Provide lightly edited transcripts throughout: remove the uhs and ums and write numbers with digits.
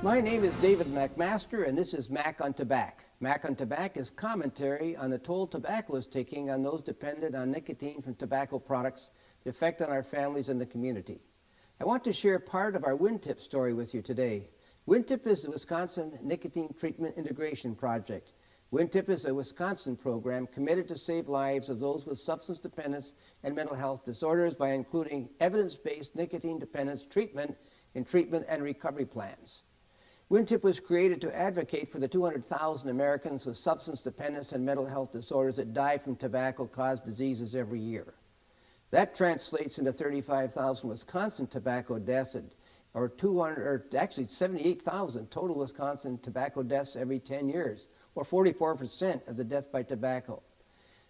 My name is David McMaster, and this is Mac on Tobac. Mac on Tobac is commentary on the toll tobacco is taking on those dependent on nicotine from tobacco products, the effect on our families and the community. I want to share part of our WinTip story with you today. WinTip is the Wisconsin Nicotine Treatment Integration Project. WinTip is a Wisconsin program committed to save lives of those with substance dependence and mental health disorders by including evidence-based nicotine dependence treatment in treatment and recovery plans. WinTip was created to advocate for the 200,000 Americans with substance dependence and mental health disorders that die from tobacco-caused diseases every year. That translates into 35,000 Wisconsin tobacco deaths, or 78,000 total Wisconsin tobacco deaths every 10 years, or 44% of the death by tobacco.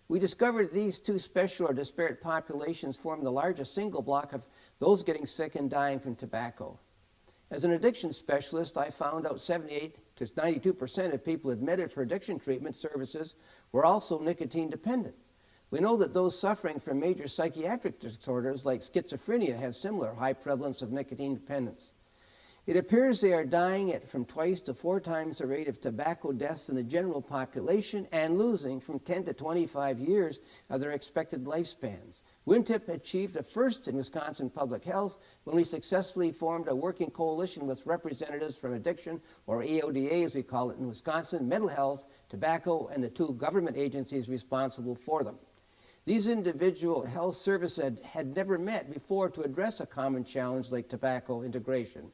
We discovered these two special or disparate populations form the largest single block of those getting sick and dying from tobacco. As an addiction specialist, I found out 78 to 92% of people admitted for addiction treatment services were also nicotine dependent. We know that those suffering from major psychiatric disorders like schizophrenia have similar high prevalence of nicotine dependence. It appears they are dying at from 2 to 4 times the rate of tobacco deaths in the general population and losing from 10 to 25 years of their expected lifespans. WinTip achieved a first in Wisconsin public health when we successfully formed a working coalition with representatives from addiction, or AODA as we call it in Wisconsin, mental health, tobacco, and the 2 government agencies responsible for them. These individual health services had never met before to address a common challenge like tobacco integration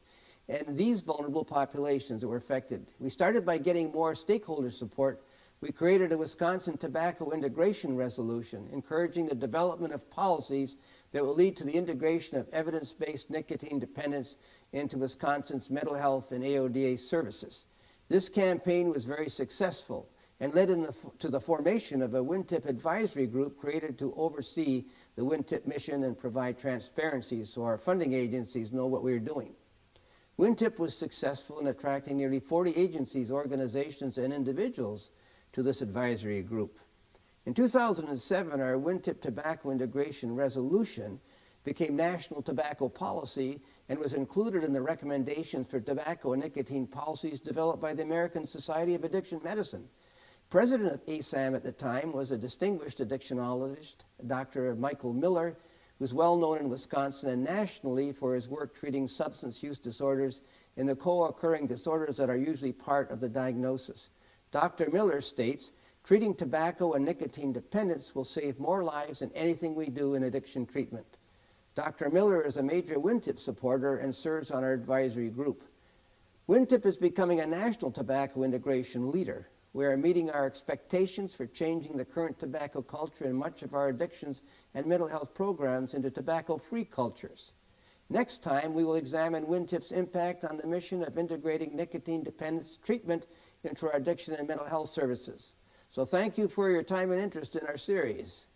and these vulnerable populations that were affected. We started by getting more stakeholder support. We created a Wisconsin Tobacco Integration Resolution, encouraging the development of policies that will lead to the integration of evidence-based nicotine dependence into Wisconsin's mental health and AODA services. This campaign was very successful and led to the formation of a WinTip advisory group created to oversee the WinTip mission and provide transparency so our funding agencies know what we are doing. WinTip was successful in attracting nearly 40 agencies, organizations, and individuals to this advisory group. In 2007, our WinTip Tobacco Integration Resolution became national tobacco policy and was included in the recommendations for tobacco and nicotine policies developed by the American Society of Addiction Medicine. President of ASAM at the time was a distinguished addictionologist, Dr. Michael Miller, who's well known in Wisconsin and nationally for his work treating substance use disorders and the co-occurring disorders that are usually part of the diagnosis. Dr. Miller states, treating tobacco and nicotine dependence will save more lives than anything we do in addiction treatment. Dr. Miller is a major WinTip supporter and serves on our advisory group. WinTip is becoming a national tobacco integration leader. We are meeting our expectations for changing the current tobacco culture in much of our addictions and mental health programs into tobacco-free cultures. Next time, we will examine WinTip's impact on the mission of integrating nicotine dependence treatment into our addiction and mental health services. So thank you for your time and interest in our series.